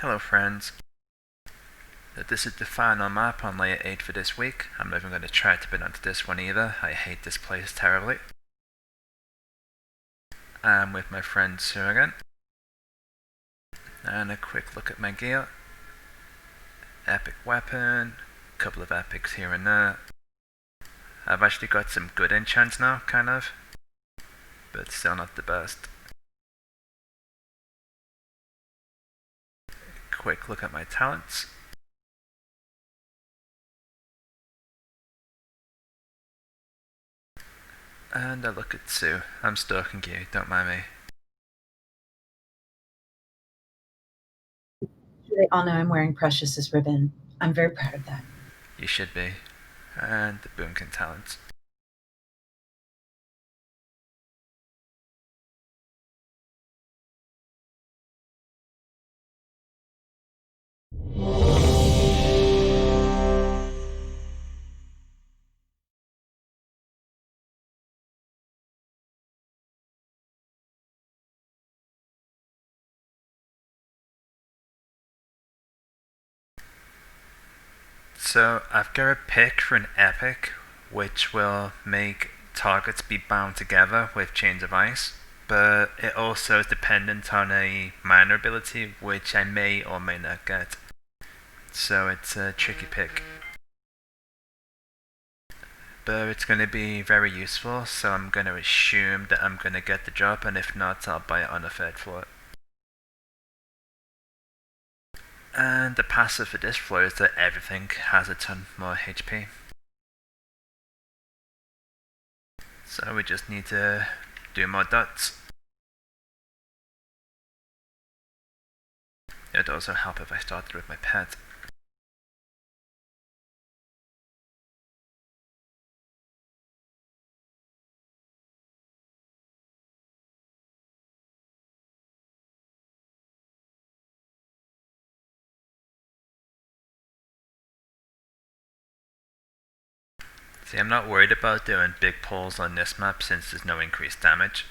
Hello friends, this is the final map on layer 8 for this week. I'm not even going to try to bid onto this one either, I hate this place terribly. I'm with my friend Sue again. And a quick look at my gear. Epic weapon, couple of epics here and there. I've actually got some good enchants now, kind of, but still not the best. Quick look at my talents. And a look at Sue. I'm stalking you, don't mind me. They all know I'm wearing Precious's ribbon. I'm very proud of that. You should be. And the Boomkin talents. So I've got a pick for an epic, which will make targets be bound together with chains of ice, but it also is dependent on a minor ability, which I may or may not get. So it's a tricky pick. But it's going to be very useful, so I'm going to assume that I'm going to get the job, and if not, I'll buy it on a third floor. And the passive for this floor is that everything has a ton more HP. So we just need to do more dots. It would also help if I started with my pet. See, I'm not worried about doing big pulls on this map since there's no increased damage.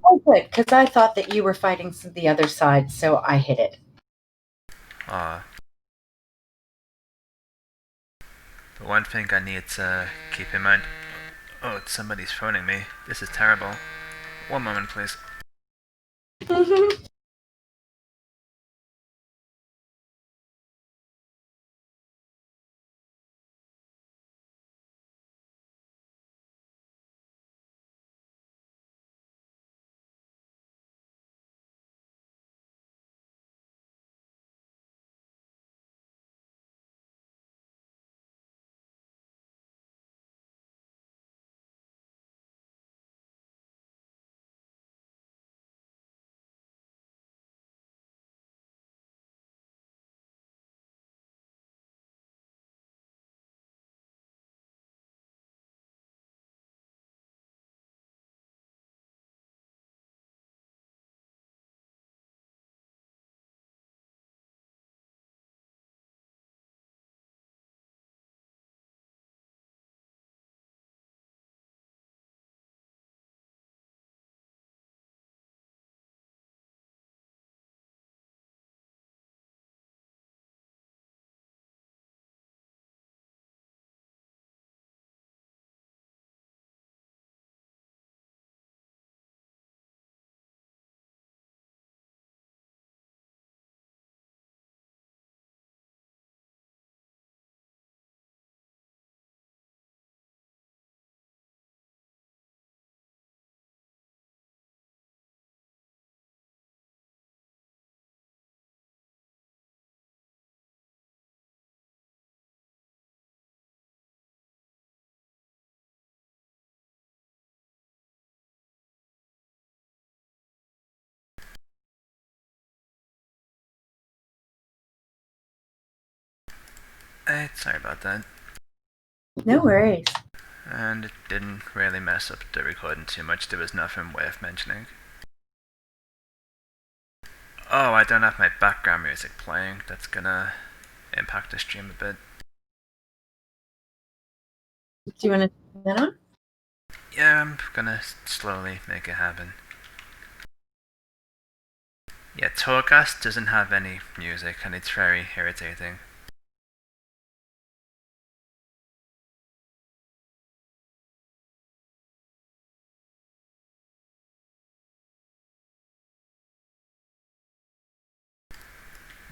Oh, good, because I thought that you were fighting the other side, so I hit it. But one thing I need to keep in mind. Oh, somebody's phoning me. This is terrible. One moment, please. Sorry about that. No worries. And it didn't really mess up the recording too much. There was nothing worth mentioning. Oh, I don't have my background music playing. That's gonna impact the stream a bit. Do you want to turn that on? Yeah, I'm gonna slowly make it happen. Yeah, Torghast doesn't have any music and it's very irritating.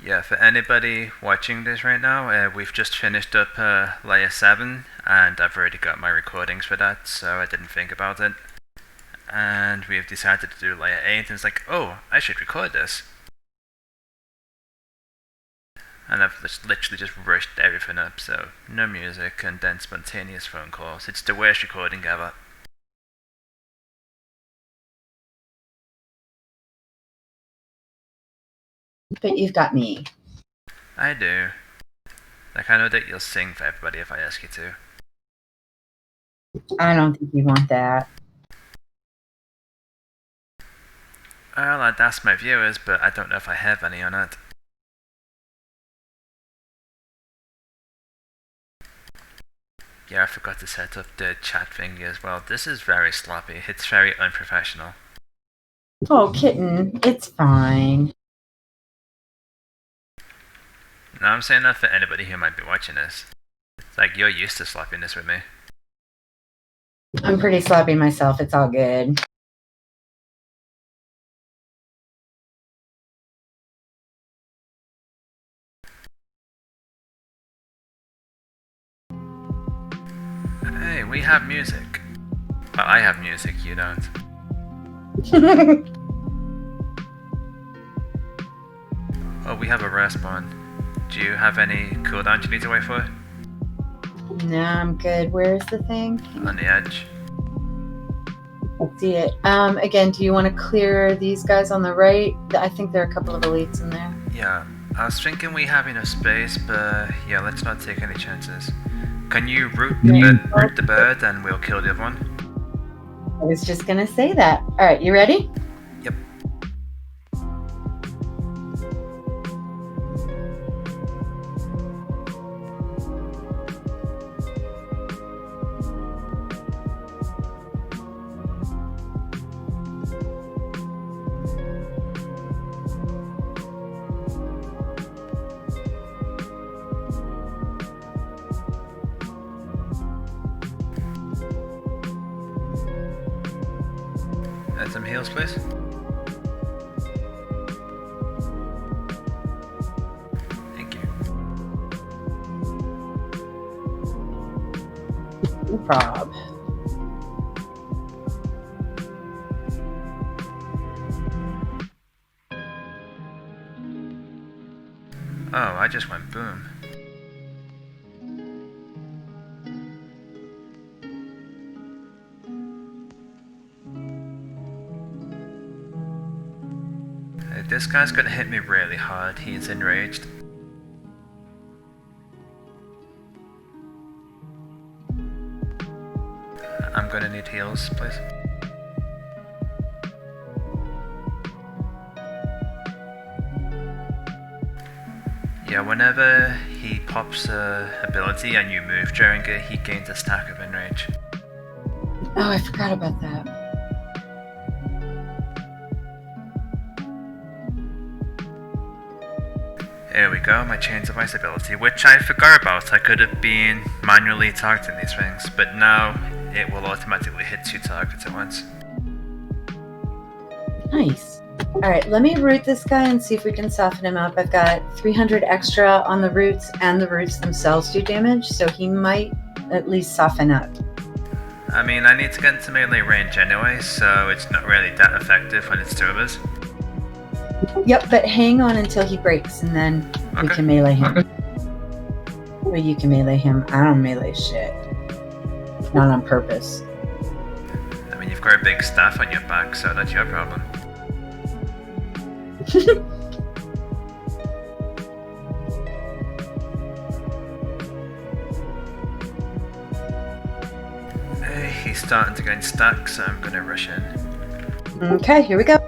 Yeah, for anybody watching this right now, we've just finished up layer 7 and I've already got my recordings for that, so I didn't think about it. And we've decided to do layer 8 and it's like, oh, I should record this. And I've literally just rushed everything up, so no music and then spontaneous phone calls. It's the worst recording ever. But you've got me. I do. Like, I know that you'll sing for everybody if I ask you to. I don't think you want that. Well, I'd ask my viewers, but I don't know if I have any or not. Yeah, I forgot to set up the chat thingy as well. This is very sloppy. It's very unprofessional. Oh, kitten, it's fine. No, I'm saying that for anybody who might be watching this. It's like, you're used to sloppiness with me. I'm pretty sloppy myself. It's all good. Hey, we have music. Well, I have music, you don't. Oh, we have a respawn. Do you have any cooldowns you need to wait for? No, I'm good. Where's the thing? On the edge. I see it. Again, do you want to clear these guys on the right? I think there are a couple of elites in there. Yeah, I was thinking we have enough space, but yeah, let's not take any chances. Can you root the bird and we'll kill the other one? I was just gonna say that. All right, you ready? Yep. Add some heals, please. Thank you. No prob. Oh, I just went boom. This guy's gonna hit me really hard. He's enraged. I'm gonna need heals, please. Yeah, whenever he pops a ability and you move during it, he gains a stack of enrage. Oh, I forgot about that. There we go, my Chains of Ice ability, which I forgot about. I could have been manually targeting these things, but now it will automatically hit 2 targets at once. Nice. All right, let me root this guy and see if we can soften him up. I've got 300 extra on the roots, and the roots themselves do damage, so he might at least soften up. I mean, I need to get into melee range anyway, so it's not really that effective when it's 2 of us. Yep, but hang on until he breaks, and then we can melee him. Well, you can melee him. I don't melee shit. Not on purpose. I mean, you've got a big staff on your back, so that's your problem. Hey, he's starting to gain stacks, so I'm gonna rush in. Okay, here we go.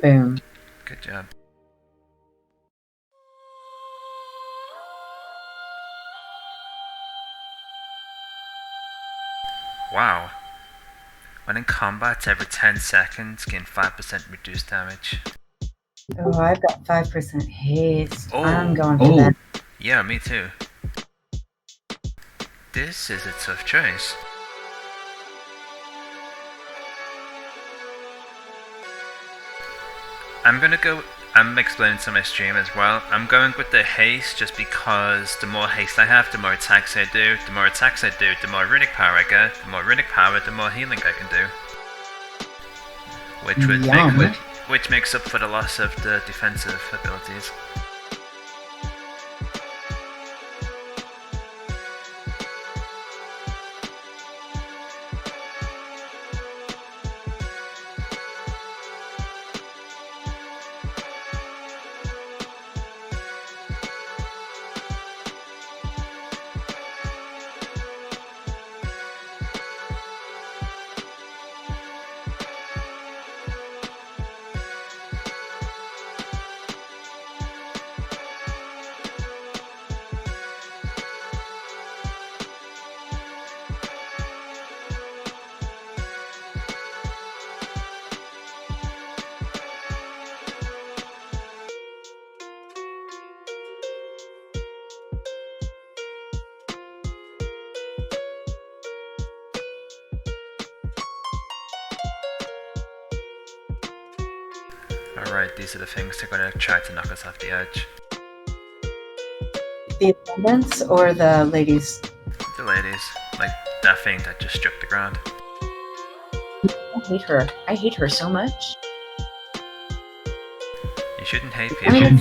Boom. Good job. Wow. When in combat, every 10 seconds, gain 5% reduced damage. Oh, I've got 5% haste. Oh. I'm going for that. Yeah, me too. This is a tough choice. I'm explaining to my stream as well. I'm going with the haste just because the more haste I have, the more attacks I do. The more attacks I do, the more runic power I get. The more runic power, the more healing I can do. Which makes up for the loss of the defensive abilities. Alright, these are the things they're going to try to knock us off the edge. The attendants or the ladies? The ladies. Like that thing that just struck the ground. I hate her. I hate her so much. You shouldn't hate people. I mean,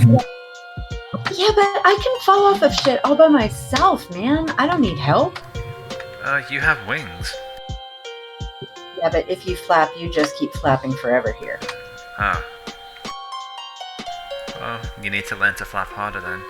yeah, but I can fall off of shit all by myself, man. I don't need help. You have wings. Yeah, but if you flap, you just keep flapping forever here. Oh. Well, you need to learn to flap harder then.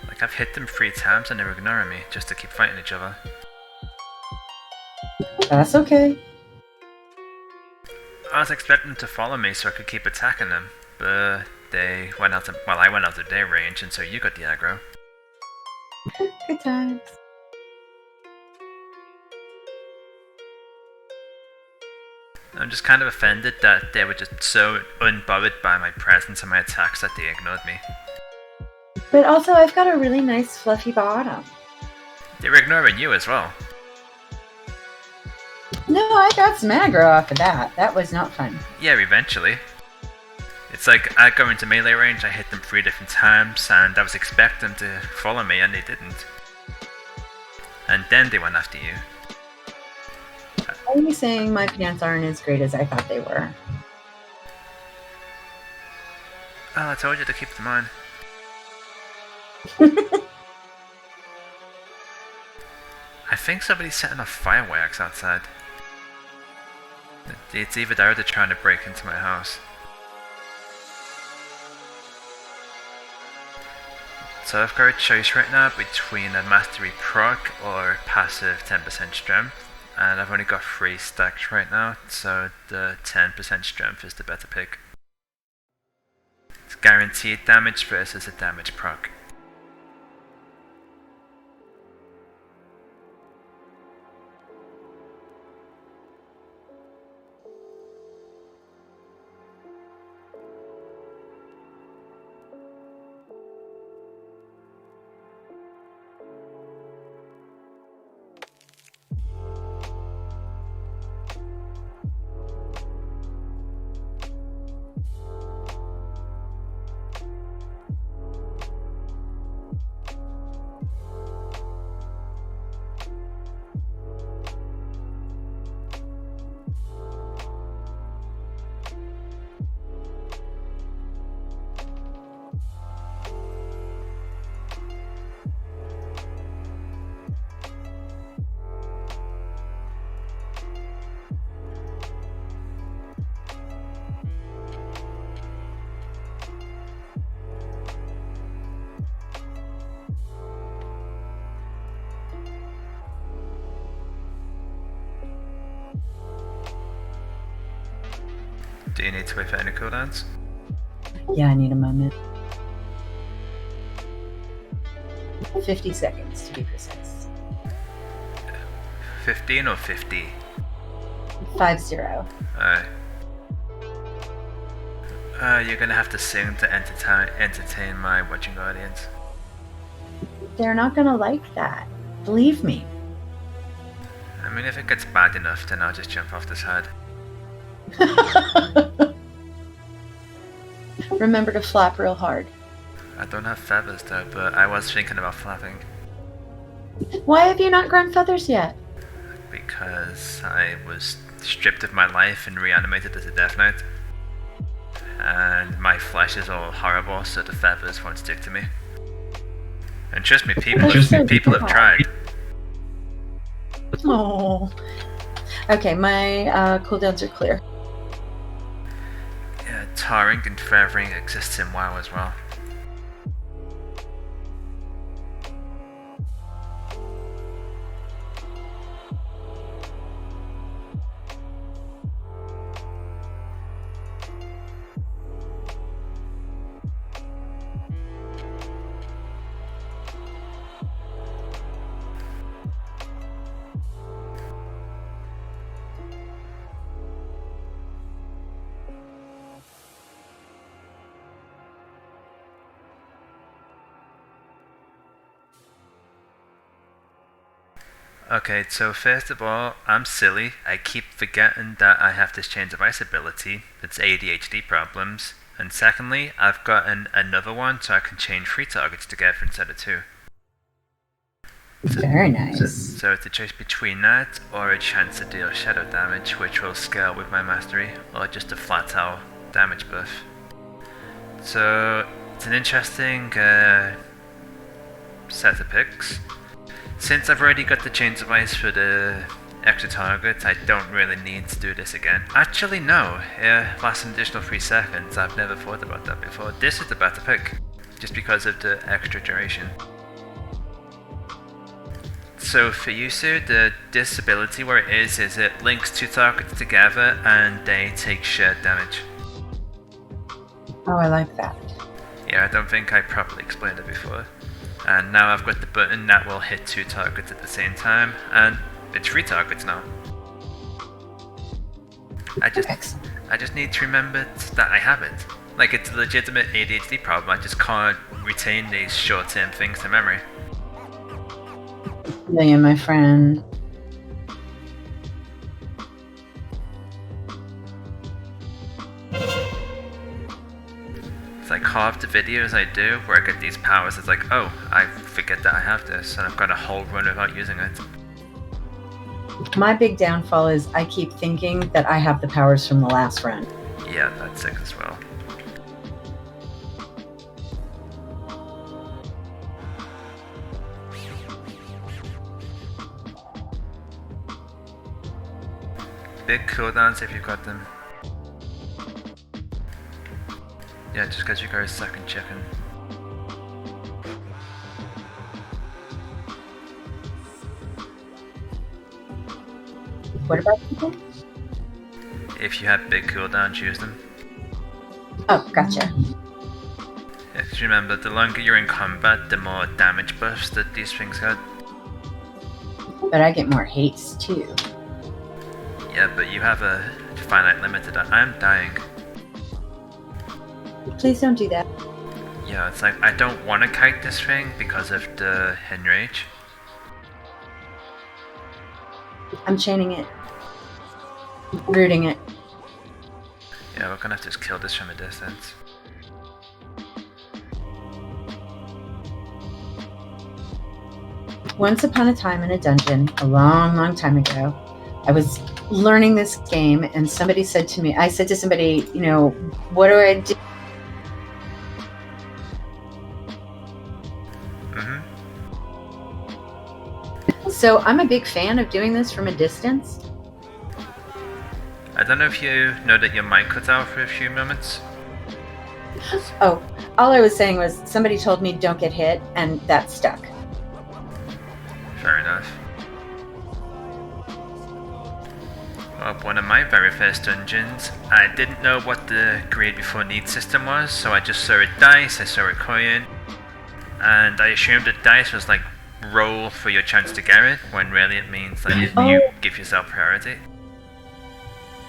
Like, I've hit them 3 times and they're ignoring me just to keep fighting each other. That's okay. I was expecting them to follow me so I could keep attacking them, but they went out I went out of their range, and so you got the aggro. Good times. I'm just kind of offended that they were just so unbothered by my presence and my attacks that they ignored me. But also, I've got a really nice fluffy bottom. They were ignoring you as well. No, I got some aggro off of that. That was not fun. Yeah, eventually. It's like, I go into melee range, I hit them 3 different times, and I was expecting them to follow me, and they didn't. And then they went after you. Are you saying my pants aren't as great as I thought they were? Oh, I told you to keep them on. I think somebody's setting off fireworks outside. It's either that or they're trying to break into my house. So I've got a choice right now between a mastery proc or passive 10% strength, and I've only got 3 stacks right now, so the 10% strength is the better pick. It's guaranteed damage versus a damage proc. Do you need to wait for any cooldowns? Yeah, I need a moment. 50 seconds to be precise. 15 or 50? 50. Alright. You're gonna have to sing to entertain my watching audience. They're not gonna like that. Believe me. I mean, if it gets bad enough, then I'll just jump off this head. Remember to flap real hard. I don't have feathers though, but I was thinking about flapping. Why have you not grown feathers yet? Because I was stripped of my life and reanimated as a Death Knight. And my flesh is all horrible, so the feathers won't stick to me. And trust me, people have tried. Oh. Okay, my cooldowns are clear. Yeah, tarring and feathering exists in WoW as well. Okay, so first of all, I'm silly. I keep forgetting that I have this Change of Ice ability. It's ADHD problems. And secondly, I've got another one so I can chain 3 targets together instead of 2. Very nice. So it's a choice between that or a chance to deal shadow damage, which will scale with my mastery, or just a flat out damage buff. So it's an interesting set of picks. Since I've already got the Chains of Ice for the extra target, I don't really need to do this again. Actually, no. Lasts an additional 3 seconds. I've never thought about that before. This is the better pick, just because of the extra duration. So for Yusu, the disability where it is it links 2 targets together and they take shared damage. Oh, I like that. Yeah, I don't think I properly explained it before. And now I've got the button that will hit 2 targets at the same time, and it's 3 targets now. I just need to remember that I have it. Like, it's a legitimate ADHD problem, I just can't retain these short-term things to memory. Yeah, my friend. It's like half the videos I do where I get these powers, it's like, oh, I forget that I have this, and I've got a whole run without using it. My big downfall is I keep thinking that I have the powers from the last run. Yeah, that's sick as well. Big cooldowns if you've got them. Yeah, just because you got a second chicken. What about people? If you have big cooldowns, use them. Oh, gotcha. If you remember, the longer you're in combat, the more damage buffs that these things got. But I get more haste too. Yeah, but you have a finite limit to that. I'm dying. Please don't do that. Yeah, it's like, I don't want to kite this thing because of the Henrage. I'm chaining it. Rooting it. Yeah, we're gonna have to just kill this from a distance. Once upon a time in a dungeon, a long, long time ago, I was learning this game and somebody said to me, I said to somebody, you know, what do I do? So I'm a big fan of doing this from a distance. I don't know if you know that your mic cut out for a few moments. Oh, all I was saying was somebody told me don't get hit, and that stuck. Fair enough. Oh boy, one of my very first dungeons, I didn't know what the grade before need system was, so I just saw a dice, I saw a coin, and I assumed that dice was like roll for your chance to get it, when really it means like you give yourself priority.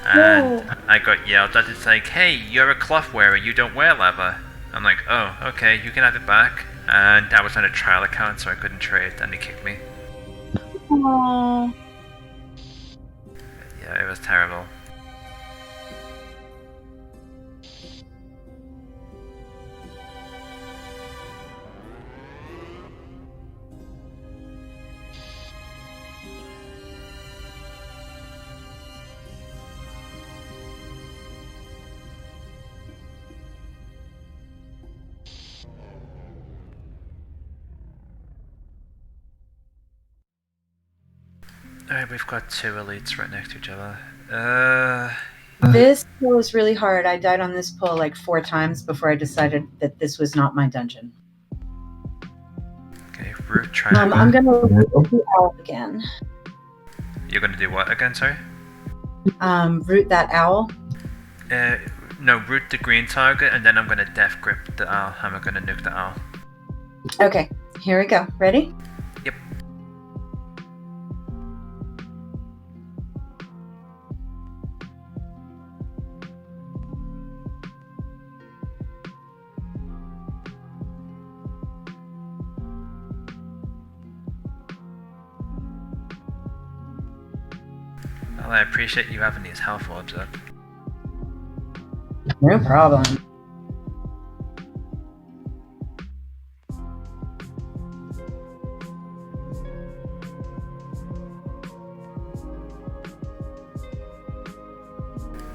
And I got yelled at. It's like, hey, you're a cloth wearer, you don't wear leather. I'm like, oh, okay, you can have it back. And I was on a trial account, so I couldn't trade, and they kicked me. Aww. Yeah, it was terrible. Alright, we've got two elites right next to each other. This pull is really hard. I died on this pull like 4 times before I decided that this was not my dungeon. Okay, root triangle. I'm gonna root the owl again. You're gonna do what again, sorry? Root that owl. No, root the green target, and then I'm gonna death grip the owl, and I'm gonna nuke the owl. Okay, here we go. Ready? Yep. Well, I appreciate you having these health orbs up. No problem.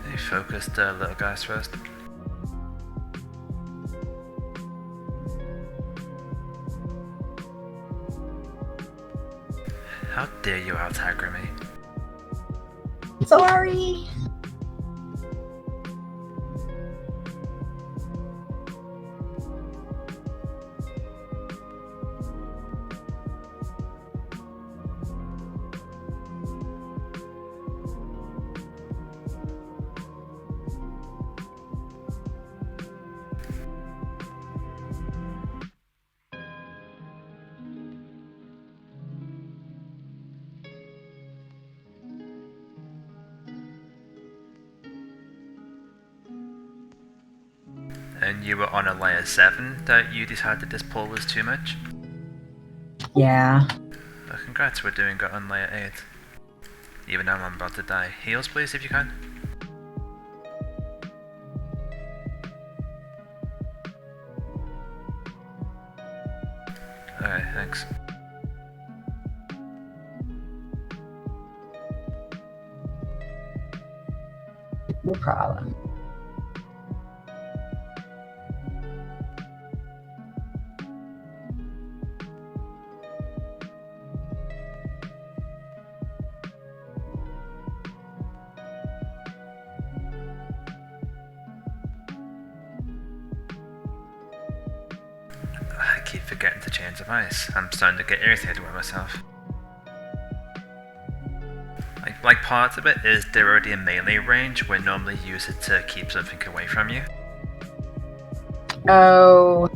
Hey, focus the little guys first. How dare you out-aggro me? Sorry. And you were on a layer 7 that you decided this pull was too much? Yeah. Well, congrats, we're doing it on layer 8. Even though I'm about to die. Heals please if you can. Alright, thanks. No problem. I keep forgetting to change the ice. I'm starting to get irritated with myself. Like part of it is they're already in melee range where normally you use it to keep something away from you. Oh.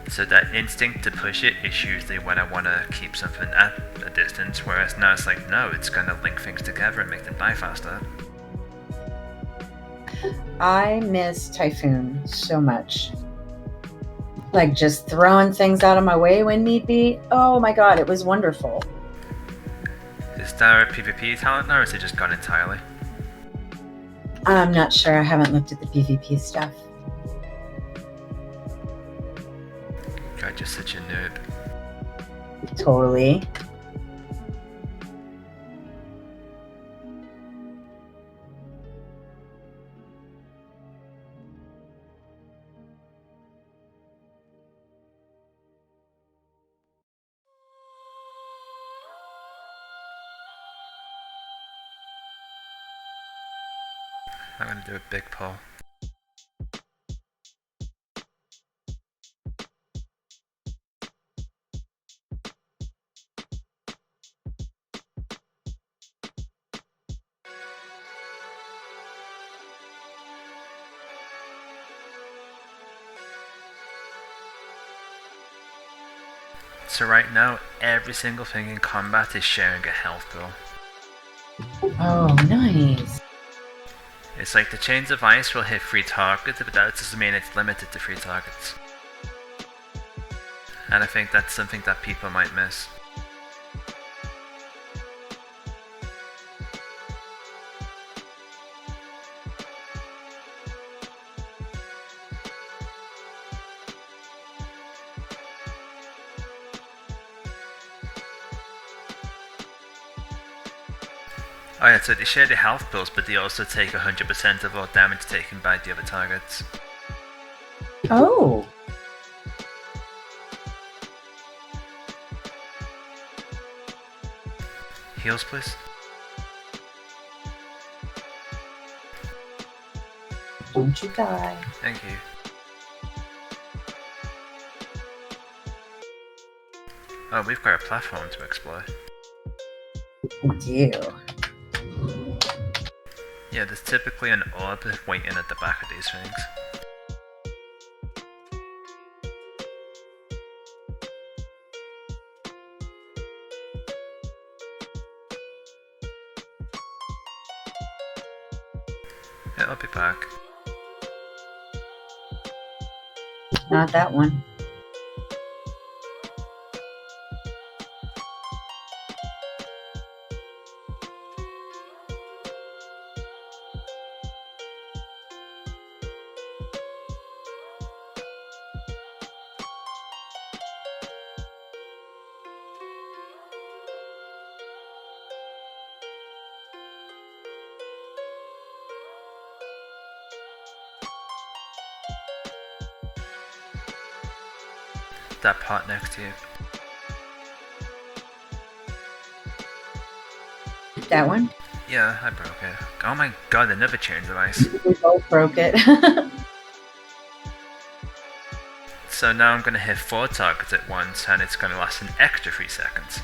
So that instinct to push it is usually when I want to keep something at a distance, whereas now it's like, no, it's going to link things together and make them die faster. I miss Typhoon so much. Like just throwing things out of my way when need be. Oh my god, it was wonderful. Is there a PvP talent now, or is it just gone entirely? I'm not sure. I haven't looked at the PvP stuff. God, you're such a noob. Totally. I'm gonna do a big pull. So right now, every single thing in combat is sharing a health pool. Oh, nice. It's like the Chains of Ice will hit 3 targets, but that doesn't mean it's limited to 3 targets. And I think that's something that people might miss. Oh yeah, so they share the health pools, but they also take 100% of all damage taken by the other targets. Oh. Heals, please. Don't you die. Thank you. Oh, we've got a platform to explore. We do. Yeah, there's typically an orb waiting at the back of these things. It'll be back. Not that one. That pot next to you. That one? Yeah, I broke it. Oh my god, another Chains of Ice. We both broke it. So now I'm gonna hit 4 targets at once, and it's gonna last an extra 3 seconds.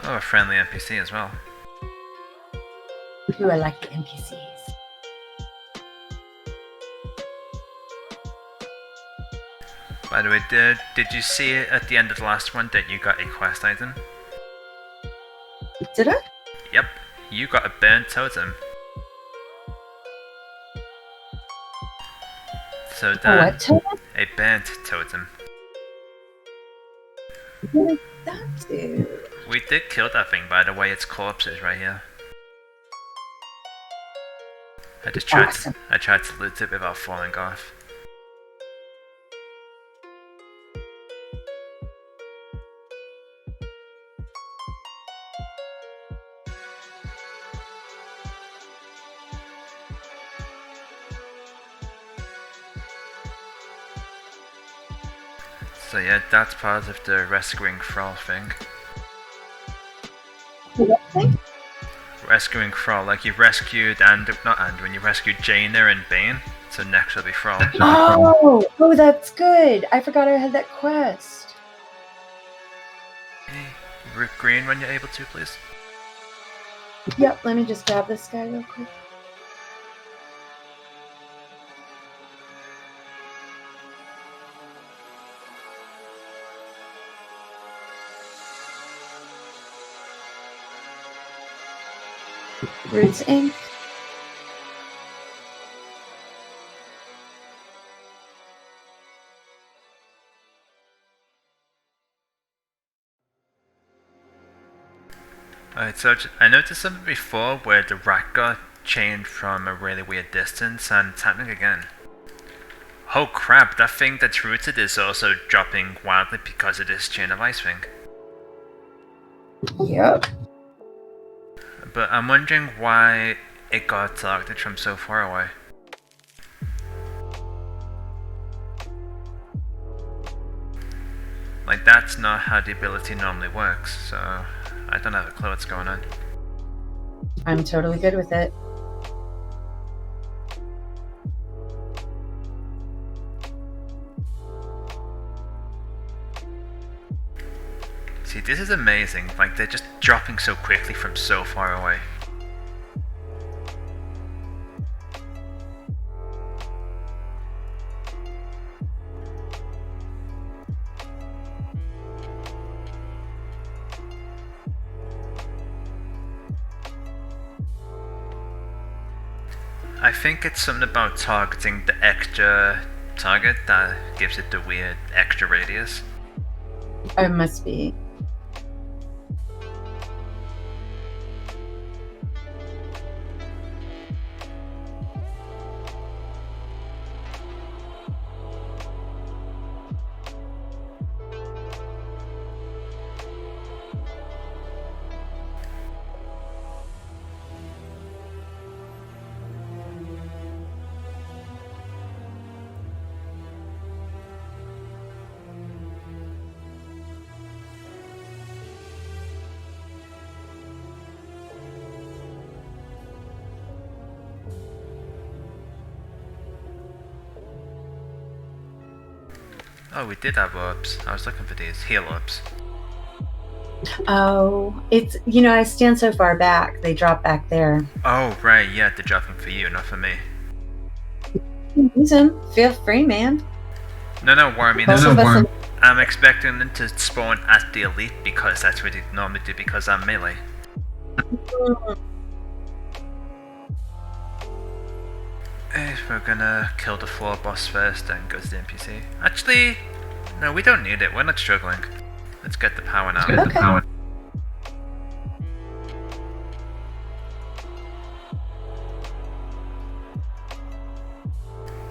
Oh, a friendly NPC as well. Ooh, I like the NPCs. By the way, did you see it at the end of the last one that you got a quest item? Did I? Yep, you got a burnt totem. So A what totem? a burnt totem. What did that do? We did kill that thing, by the way. Its corpse is right here. I tried to loot it without falling off. So yeah, that's part of the rescuing Thrall thing. What thing? Rescuing Thrall, like you've rescued when you rescued Jaina and Bane, so next will be Thrall. Oh, that's good. I forgot I had that quest. Hey, root green when you're able to, please. Yep, let me just grab this guy real quick. Roots Inc. Alright, so I noticed something before where the rat got chained from a really weird distance, and it's happening again. Oh crap, that thing that's rooted is also dropping wildly because of this chain of ice thing. Yep. But I'm wondering why it got targeted from so far away. Like, that's not how the ability normally works, so I don't have a clue what's going on. I'm totally good with it. See, this is amazing. Like, they're just dropping so quickly from so far away. I think it's something about targeting the extra target that gives it the weird extra radius. It must be. Oh, we did have orbs. I was looking for these. Heal orbs. Oh, it's, you know, I stand so far back, they drop back there. Oh, right, yeah, they're dropping for you, not for me. Use them. Feel free, man. No, what I mean is I'm expecting them to spawn at the elite because that's what they normally do because I'm melee. If we're gonna kill the floor boss first, then go to the NPC. Actually, no, we don't need it. We're not struggling. Let's get the power now. Okay.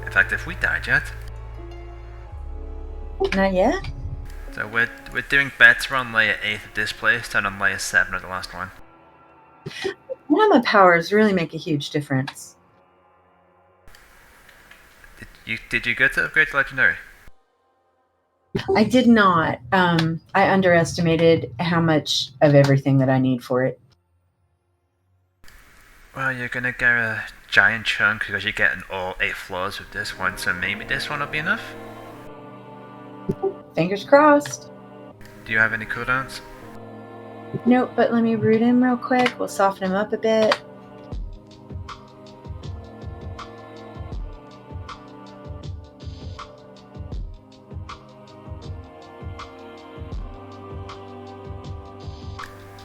In fact, if we died yet, Not yet? so we're doing better on layer 8 of this place than on layer 7 of the last one. Anima powers really make a huge difference. Did you get to upgrade to legendary? I did not. I underestimated how much of everything that I need for it. Well, you're gonna get a giant chunk because you're getting all 8 floors with this one, so maybe this one will be enough? Fingers crossed. Do you have any cooldowns? Nope, but let me root him real quick. We'll soften him up a bit.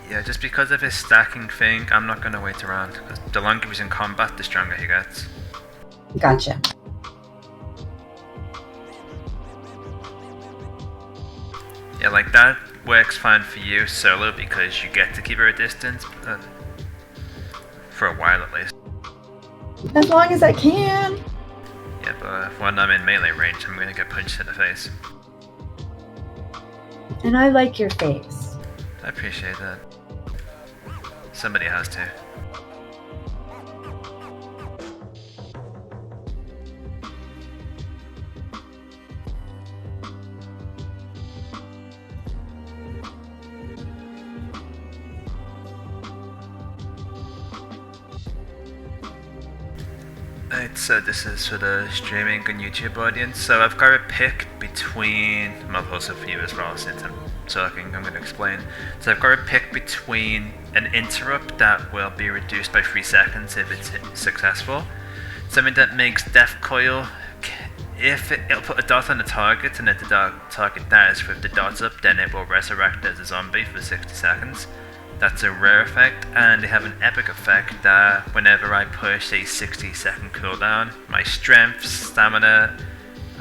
Yeah, just because of his stacking thing, I'm not gonna wait around. Because the longer he's in combat, the stronger he gets. Gotcha. Yeah, like that works fine for you solo because you get to keep her a distance. For a while at least. As long as I can. Yeah, but when I'm in melee range, I'm gonna get punched in the face. And I like your face. I appreciate that. Somebody has to. Right, so this is for the streaming and YouTube audience. So I've got to pick between, well, also for you as well, since I'm talking, I'm going to explain. So I've got to pick between an interrupt that will be reduced by 3 seconds if it's successful, something that makes Death Coil, if it'll put a dot on the target, and if the target dies with the dots up, then it will resurrect as a zombie for 60 seconds. That's a rare effect, and they have an epic effect that whenever I push a 60-second cooldown, my strength, stamina,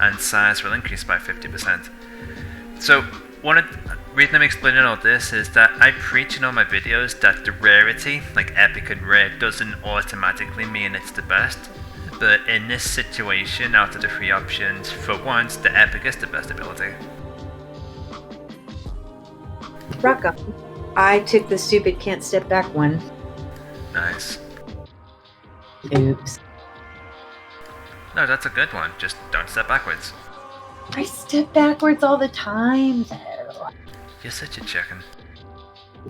and size will increase by 50%. So, one of the reason I'm explaining all this is that I preach in all my videos that the rarity, like epic and rare, doesn't automatically mean it's the best. But in this situation, out of the 3 options, for once, the epic is the best ability. Rock on. I took the stupid can't step back one. Nice. Oops. No, that's a good one. Just don't step backwards. I step backwards all the time, though. You're such a chicken.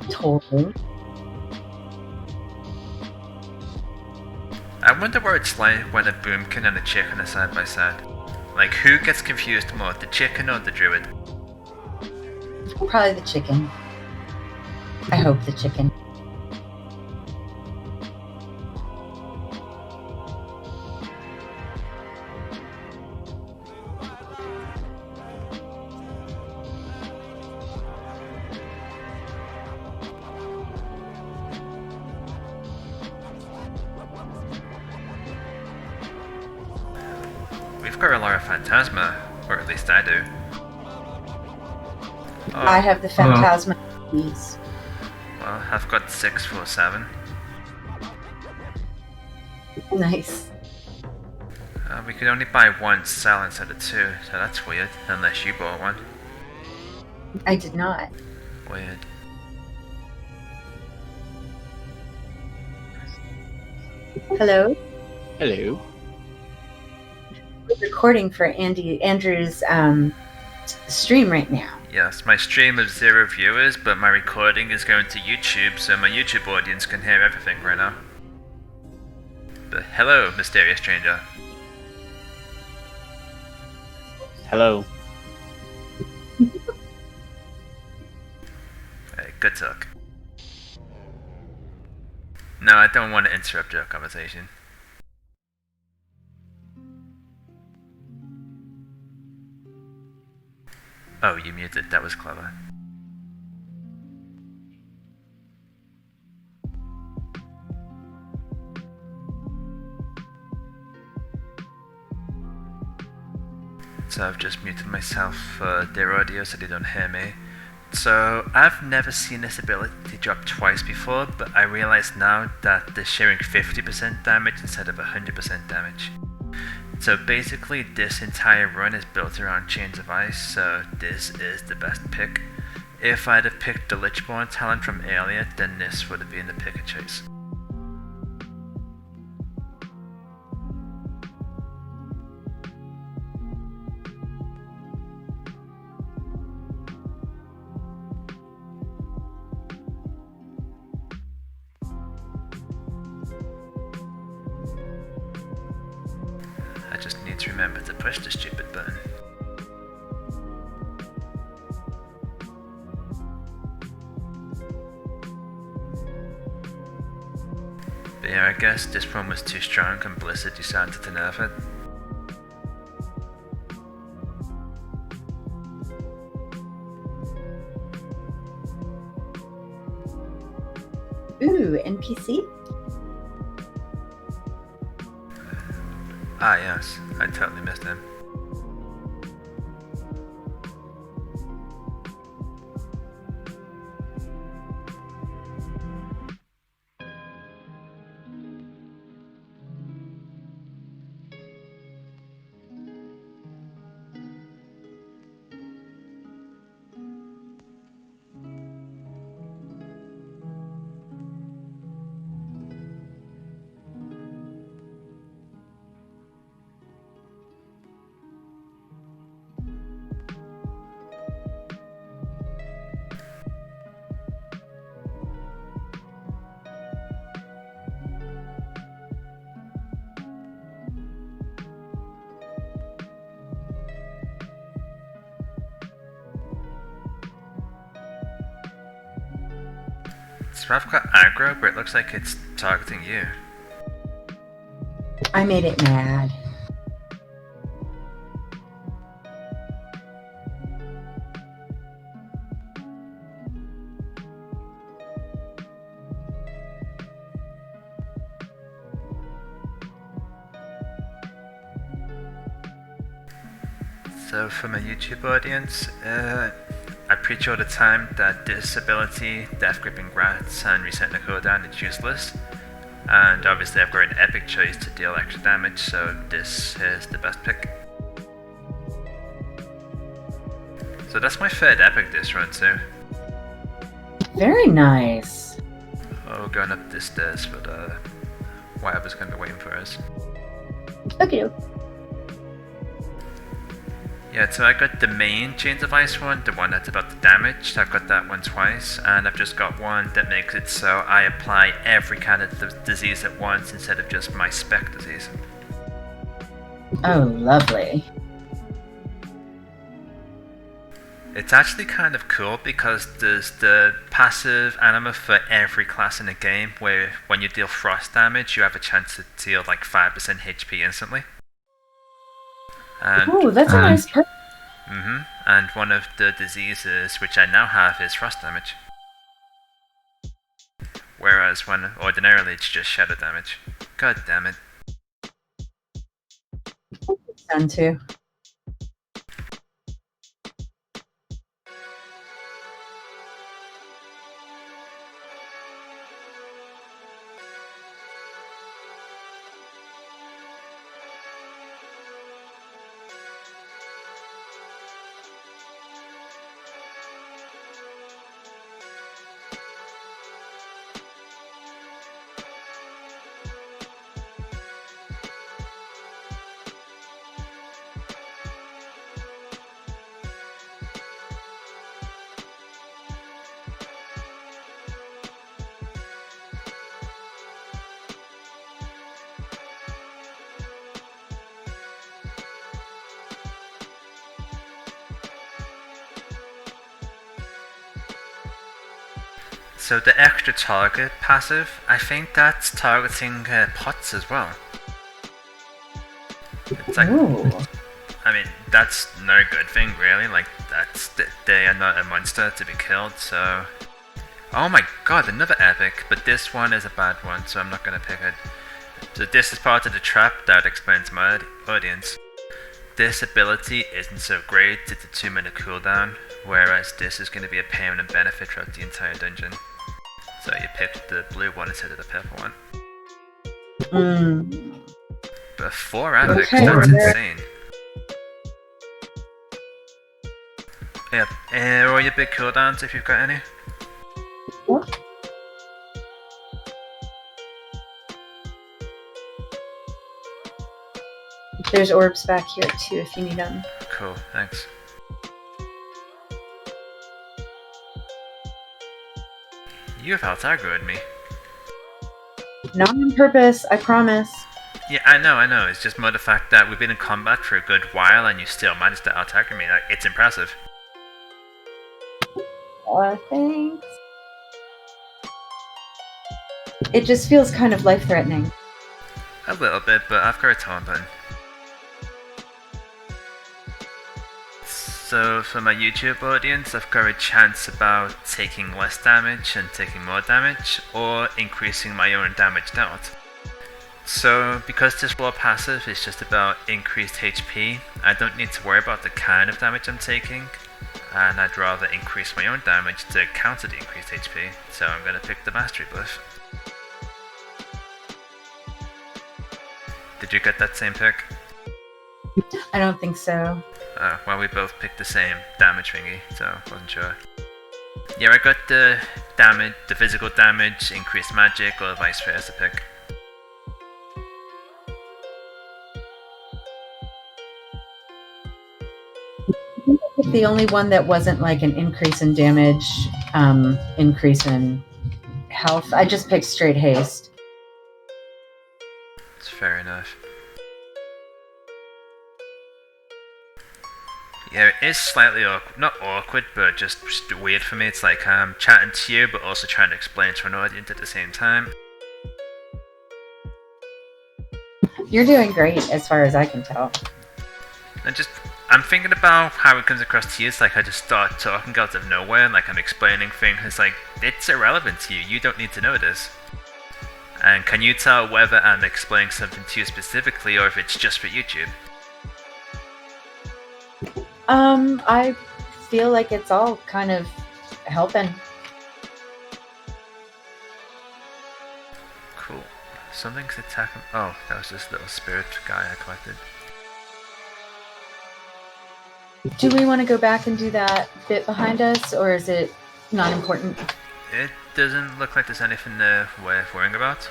Totally. I wonder what it's like when a boomkin and a chicken are side by side. Like, who gets confused more, the chicken or the druid? Probably the chicken. I hope the chicken. We've got a lot of Phantasma, or at least I do. Oh, I have the Phantasma keys. well, I've got 647. Nice. We could only buy one cell instead of two, so that's weird, unless you bought one. I did not. Weird. Hello? Hello. We're recording for Andrew's stream right now. Yes, my stream has 0 viewers, but my recording is going to YouTube, so my YouTube audience can hear everything right now. But hello, mysterious stranger. Hello. Good talk. No, I don't want to interrupt your conversation. Oh, you muted. That was clever. So I've just muted myself for their audio so they don't hear me. So I've never seen this ability drop twice before, but I realize now that they're sharing 50% damage instead of 100% damage. So basically this entire run is built around Chains of Ice, so this is the best pick. If I'd have picked the Lichborn talent from earlier, then this would have been the pick of choice. I just need to remember to push the stupid button. But yeah, I guess this one was too strong and Blizzard decided to nerf it. Ooh, NPC? Ah yes, I totally missed him. So I've got aggro, but it looks like it's targeting you. I made it mad. So for my YouTube audience, I preach all the time that this ability, Death Gripping Rats and Resetting the Cooldown, is useless. And obviously I've got an epic choice to deal extra damage, so this is the best pick. So that's my third epic this run too. Very nice. Oh, we're going up the stairs for the whatever's going to be waiting for us. Okay. Yeah, so I got the main Chains of Ice one, the one that's about the damage. I've got that one twice, and I've just got one that makes it so I apply every kind of disease at once instead of just my spec disease. Oh, lovely. It's actually kind of cool because there's the passive anima for every class in the game where when you deal frost damage, you have a chance to deal like 5% HP instantly. And, Ooh, that's a nice perk. And one of the diseases which I now have is frost damage. Whereas when ordinarily it's just shadow damage. God damn it. Done too. So the extra target passive, I think that's targeting pots as well. It's like, I mean, that's no good thing really, like they are not a monster to be killed, so... Oh my god, another epic, but this one is a bad one, so I'm not gonna pick it. So this is part of the trap that explains my audience. This ability isn't so great, it's a 2-minute cooldown, whereas this is going to be a permanent benefit throughout the entire dungeon. So you picked the blue one instead of the purple one. But 4 epics, that's insane. Yeah, roll your big cooldowns if you've got any. What? There's orbs back here too if you need them. Cool, thanks. You have out-aggroed me. Not on purpose, I promise. Yeah, I know. It's just more the fact that we've been in combat for a good while and you still managed to out-aggro me. Like, it's impressive. Thanks. It just feels kind of life-threatening. A little bit, but I've got a taunt button. So for my YouTube audience, I've got a chance about taking less damage and taking more damage, or increasing my own damage dealt. So because this floor passive is just about increased HP, I don't need to worry about the kind of damage I'm taking, and I'd rather increase my own damage to counter the increased HP, so I'm going to pick the mastery buff. Did you get that same pick? I don't think so. Well, we both picked the same damage thingy, so I wasn't sure. Yeah, I got the damage, the physical damage, increased magic, or vice versa pick. The only one that wasn't like an increase in damage, increase in health. I just picked straight haste. It's fair enough. Yeah, it is slightly awkward, not awkward, but just weird for me. It's like I'm chatting to you, but also trying to explain to an audience at the same time. You're doing great, as far as I can tell. I'm thinking about how it comes across to you. It's like I just start talking out of nowhere, and like I'm explaining things. It's like, it's irrelevant to you. You don't need to know this. And can you tell whether I'm explaining something to you specifically, or if it's just for YouTube? I feel like it's all kind of helping. Cool. Something's attacking. Oh, that was this little spirit guy I collected. Do we want to go back and do that bit behind us, or is it not important? It doesn't look like there's anything worth worrying about.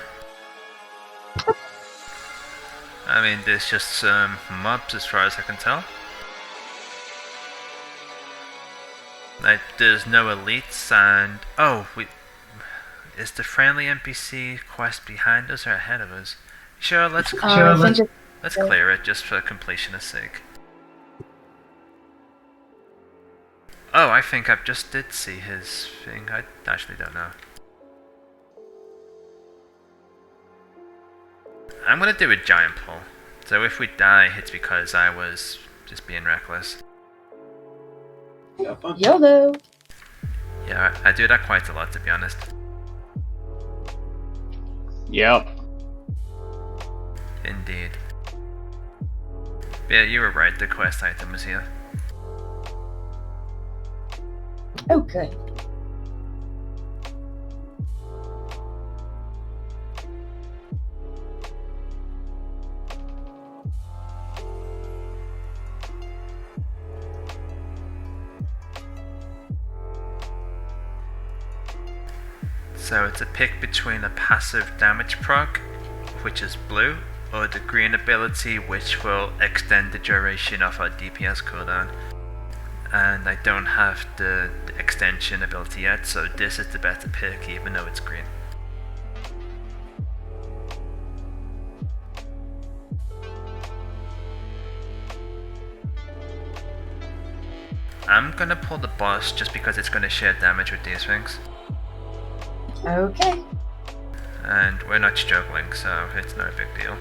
I mean, there's just some mobs as far as I can tell. Like, there's no elites, and... Oh, is the friendly NPC quest behind us or ahead of us? Sure, let's clear it just for completionist sake. Oh, I think I just did see his thing. I actually don't know. I'm gonna do a giant pull. So if we die, it's because I was just being reckless. YOLO! Yeah, I do that quite a lot, to be honest. Yep. Indeed. Yeah, you were right, the quest item was here. Oh, good. So it's a pick between a passive damage proc, which is blue, or the green ability, which will extend the duration of our DPS cooldown. And I don't have the extension ability yet, so this is the better pick even though it's green. I'm gonna pull the boss just because it's gonna share damage with these things. Okay. And we're not struggling, so it's no big deal.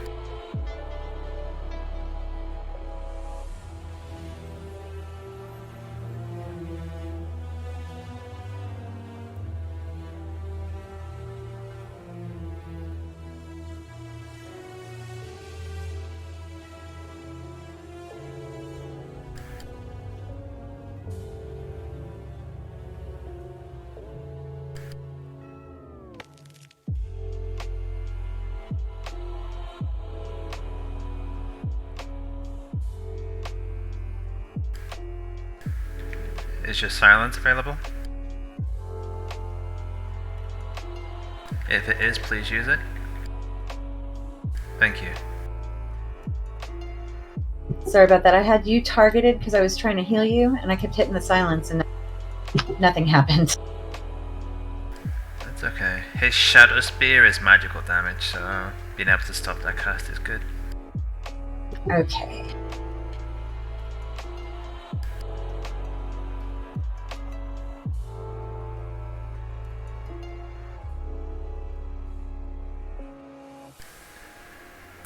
Is your silence available? If it is, please use it. Thank you. Sorry about that. I had you targeted because I was trying to heal you, and I kept hitting the silence, and nothing happened. That's okay. His Shadow Spear is magical damage, so being able to stop that cast is good. Okay.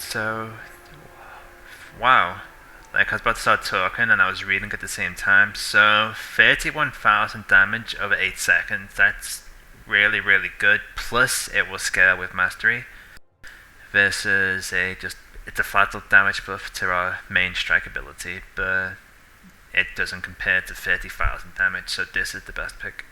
So, wow. Like, I was about to start talking and I was reading at the same time. So, 31,000 damage over 8 seconds. That's really, really good. Plus, it will scale with Mastery. Versus it's a fatal damage buff to our main strike ability, but it doesn't compare to 30,000 damage, so this is the best pick.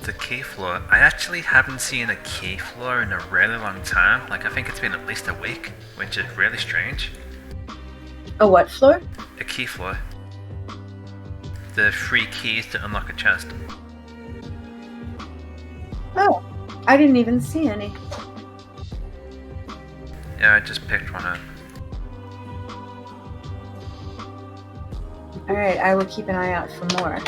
The key floor. I actually haven't seen a key floor in a really long time. Like, I think it's been at least a week, which is really strange. A what floor? A key floor. The 3 keys to unlock a chest. Oh, I didn't even see any. Yeah, I just picked one up. Alright, I will keep an eye out for more.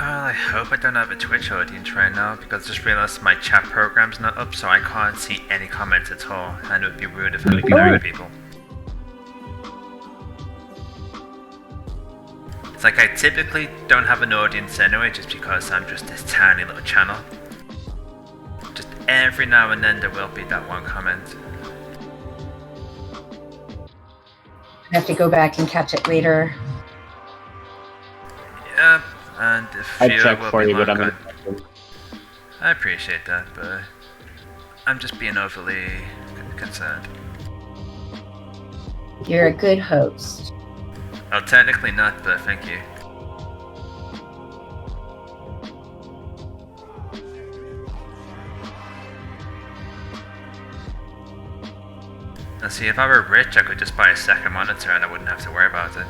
I hope I don't have a Twitch audience right now, because I just realized my chat program's not up, so I can't see any comments at all, and it would be rude if I looked at people. It's like I typically don't have an audience anyway, just because I'm just this tiny little channel. Just every now and then there will be that one comment. I have to go back and catch it later. Yep, and the I viewer check will for be you, but I'm more in. good. I appreciate that, but I'm just being overly concerned. You're a good host. Well, technically not, but thank you. And see, if I were rich, I could just buy a second monitor and I wouldn't have to worry about it.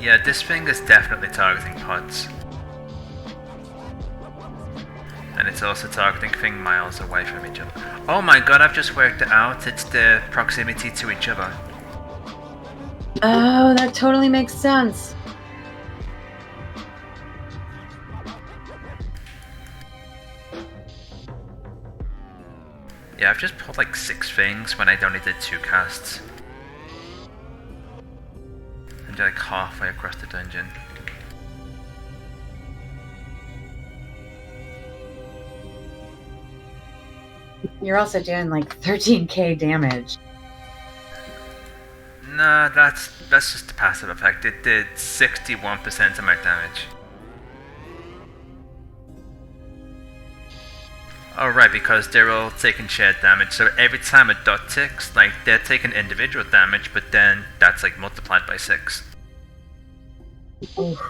Yeah, this thing is definitely targeting pods. And it's also targeting things miles away from each other. Oh my god, I've just worked it out. It's the proximity to each other. Oh, that totally makes sense. Yeah, I've just pulled like 6 things when I'd only did 2 casts. And you're like halfway across the dungeon. You're also doing like 13k damage. Nah, that's just a passive effect. It did 61% of my damage. Oh right, because they're all taking shared damage, so every time a dot ticks, like, they're taking individual damage, but then that's like multiplied by 6. Oof.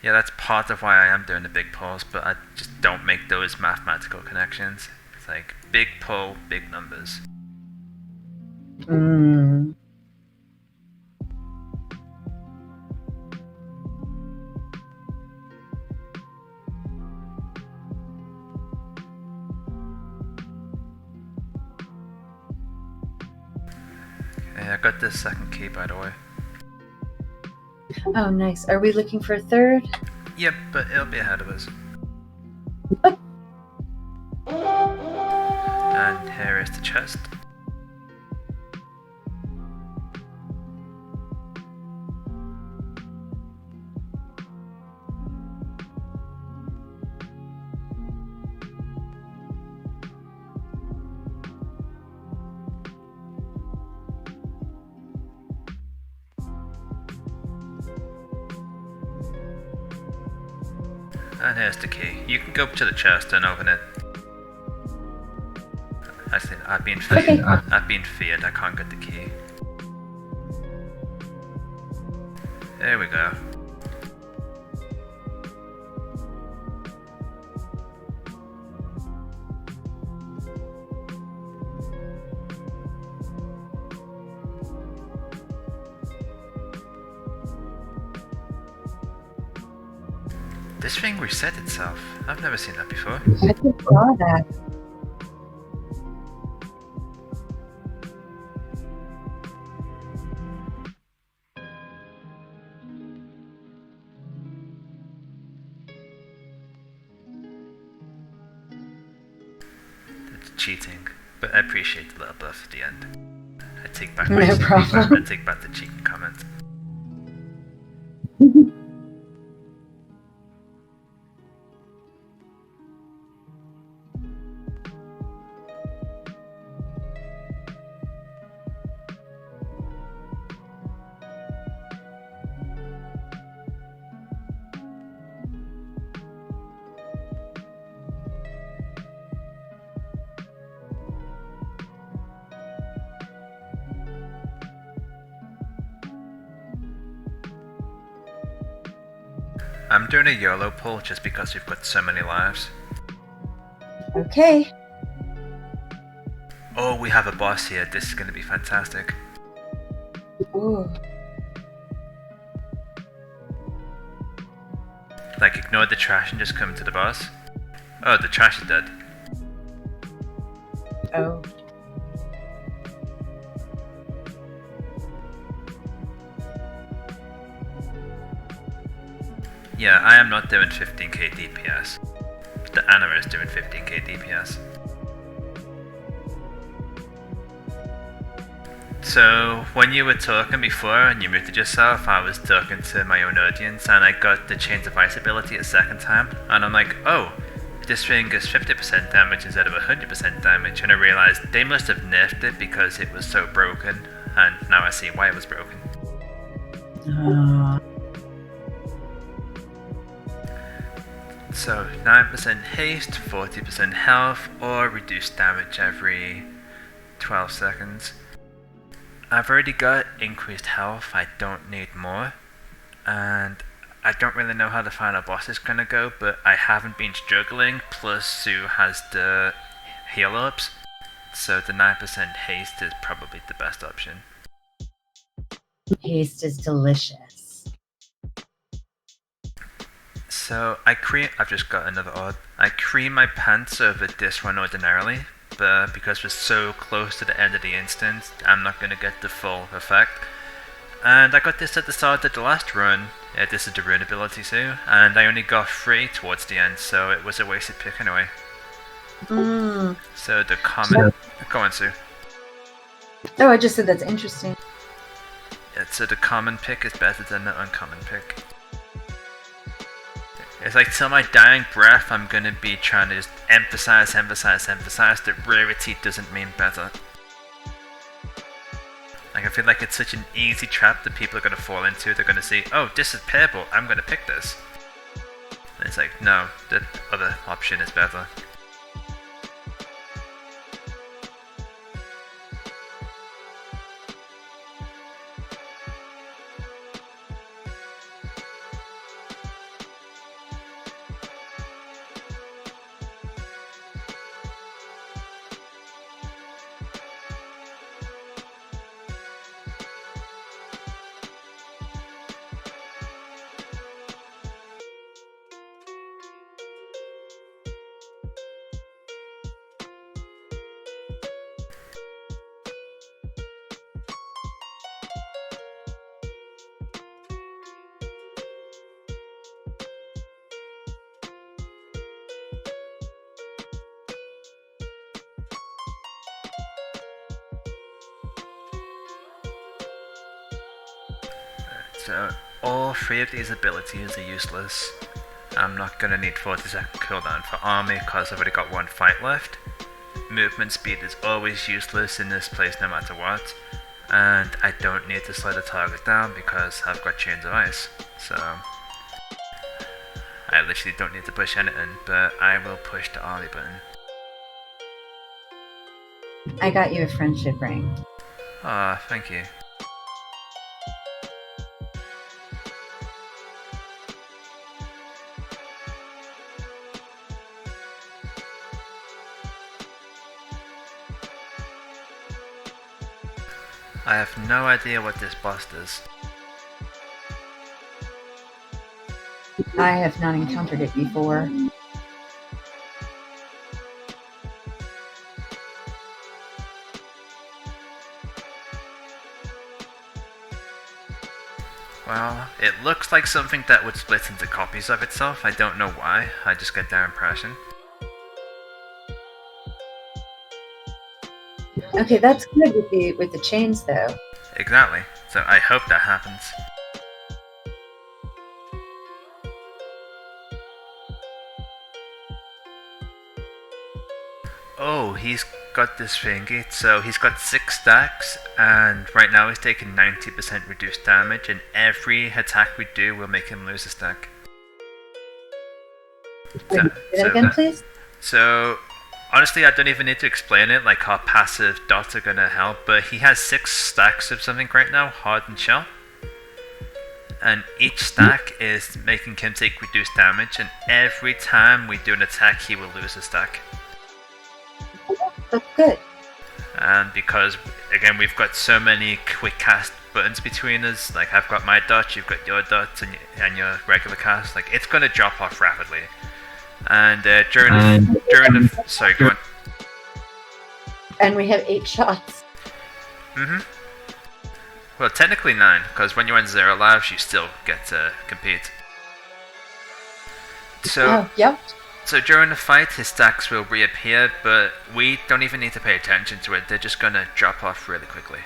Yeah, that's part of why I am doing the big pulls, but I just don't make those mathematical connections. It's like, big pull, big numbers. Mm. Okay, I got this second key, by the way. Oh, nice. Are we looking for a third? Yep, but it'll be ahead of us. And here is the chest. And here's the key. You can go up to the chest and open it. Actually, I've been feared. Okay. I've been feared. I can't get the key. There we go. This thing reset itself. I've never seen that before. I just saw that. It's cheating, but I appreciate the little bluff at the end. I take back No my problem. I take back the cheating comment. I'm doing a YOLO pull just because we've got so many lives. Okay. Oh, we have a boss here. This is going to be fantastic. Ooh. Like, ignore the trash and just come to the boss. Oh, the trash is dead. Oh. Yeah, I am not doing 15k DPS. the anima is doing 15k DPS. So when you were talking before and you muted yourself, I was talking to my own audience and I got the Chains of Ice ability a second time, and I'm like, oh, this thing is 50% damage instead of 100% damage, and I realized they must have nerfed it because it was so broken, and now I see why it was broken. So 9% haste, 40% health, or reduced damage every 12 seconds. I've already got increased health, I don't need more, and I don't really know how the final boss is gonna go, but I haven't been struggling, plus Sue has the heal ups, so the 9% haste is probably the best option. Haste is delicious. So I've just got another odd. I cream my pants over this one ordinarily, but because we're so close to the end of the instance, I'm not going to get the full effect. And I got this at the start of the last run. This is the rune ability too, and I only got 3 towards the end, so it was a wasted pick anyway. So the common... Go on, Sue. Oh, I just said that's interesting. Yeah, so the common pick is better than the uncommon pick. It's like till my dying breath, I'm gonna be trying to just emphasize that rarity doesn't mean better. Like, I feel like it's such an easy trap that people are gonna fall into. They're gonna see, oh, this is purple, I'm gonna pick this. And it's like, no, the other option is better. So all 3 of these abilities are useless. I'm not going to need 40-second cooldown for army because I've already got 1 fight left. Movement speed is always useless in this place no matter what. And I don't need to slow the target down because I've got Chains of Ice. So I literally don't need to push anything, but I will push the army button. I got you a friendship ring. Ah, thank you. I have no idea what this boss does. I have not encountered it before. Well, it looks like something that would split into copies of itself. I don't know why, I just get that impression. Okay, that's good with the chains though. Exactly, so I hope that happens. Oh, he's got this thingy, so he's got 6 stacks, and right now he's taking 90% reduced damage, and every attack we do will make him lose a stack. Wait, say that again, please? So, honestly, I don't even need to explain it, like our passive dots are gonna help, but he has 6 stacks of something right now, Hardened Shell. And each stack is making him take reduced damage, and every time we do an attack, he will lose a stack. That's good. And because, again, we've got so many quick cast buttons between us, like I've got my dot, you've got your dots, and your regular cast, like it's gonna drop off rapidly. And sorry, go on. And we have 8 shots. Well, technically 9, because when you're on 0 lives, you still get to compete. So, yep. So during the fight, his stacks will reappear, but we don't even need to pay attention to it. They're just gonna drop off really quickly.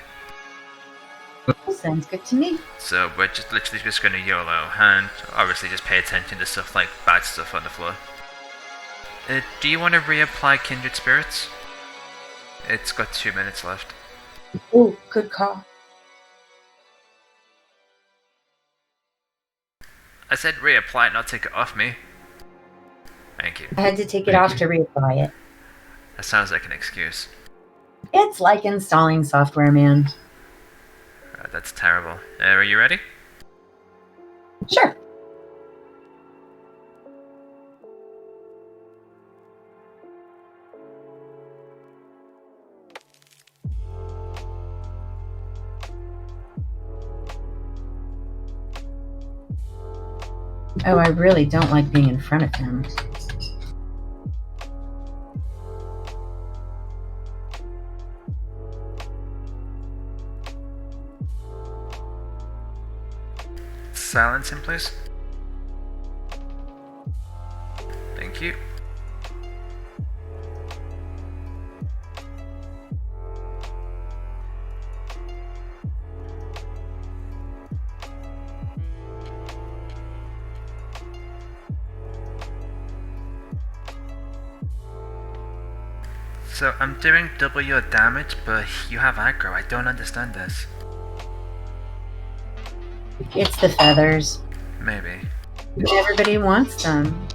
Sounds good to me. So we're just literally just gonna YOLO, and obviously just pay attention to stuff like bad stuff on the floor. Do you want to reapply Kindred Spirits? It's got 2 minutes left. Oh, good call. I said reapply, not take it off me. Thank you. I had to take it off to reapply it. That sounds like an excuse. It's like installing software, man. That's terrible. Are you ready? Sure. Oh, I really don't like being in front of him. Silence him, please. Thank you. So I'm doing double your damage, but you have aggro. I don't understand this. It's the feathers. Maybe. Everybody wants them.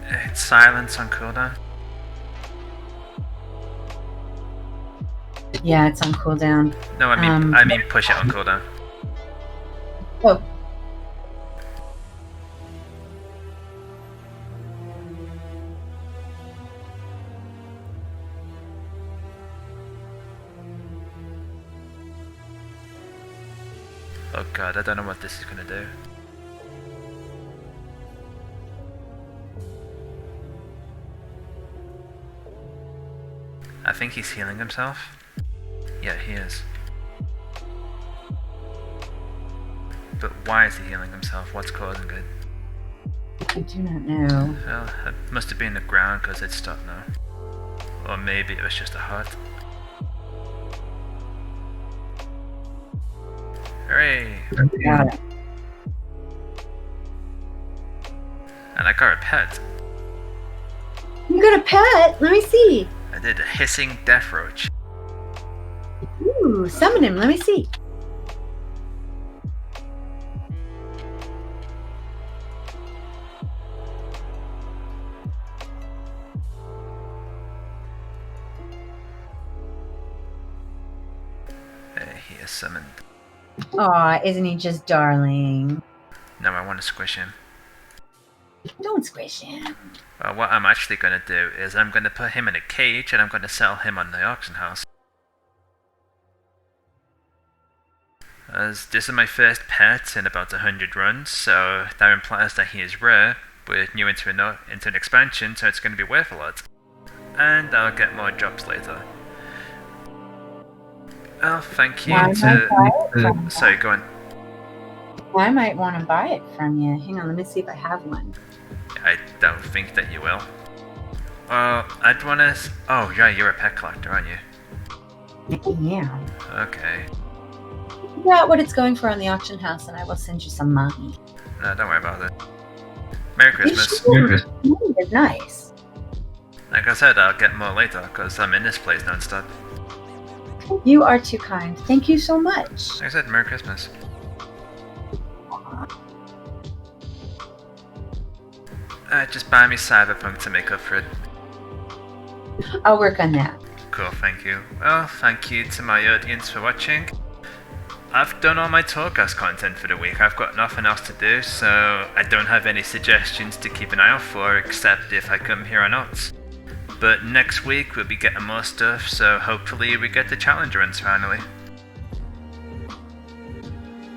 It's silence on cooldown. Yeah, it's on cooldown. No, I mean push it on cooldown. Oh. Oh god, I don't know what this is gonna do. I think he's healing himself. Yeah, he is. But why is he healing himself? What's causing it? I do not know. Well, it must have been the ground because it stopped now. Or maybe it was just a heart. Hooray! Got it. And I got a pet. You got a pet? Let me see. I did a hissing death roach. Ooh, summon him. Let me see. He is summoned. Aw, isn't he just darling? Now I want to squish him. Don't squish him. Well, what I'm actually going to do is I'm going to put him in a cage and I'm going to sell him on the auction house. As this is my first pet in about 100 runs, so that implies that he is rare, but new into an expansion, so it's going to be worth a lot. And I'll get more drops later. Well, thank you to... Sorry, go on. I might want to buy it from you. Hang on, let me see if I have one. I don't think that you will. Well, I'd want to... Oh, yeah, you're a pet collector, aren't you? Yeah. Okay. Figure out what it's going for on the auction house and I will send you some money. No, don't worry about it. Merry Christmas. Money is nice. Like I said, I'll get more later, because I'm in this place non-stop. You are too kind. Thank you so much. Like I said, Merry Christmas. Just buy me Cyberpunk to make up for it. I'll work on that. Cool, thank you. Well, thank you to my audience for watching. I've done all my Torghast content for the week. I've got nothing else to do, so I don't have any suggestions to keep an eye out for, except if I come here or not. But next week we'll be getting more stuff, so hopefully we get the challenge runs finally.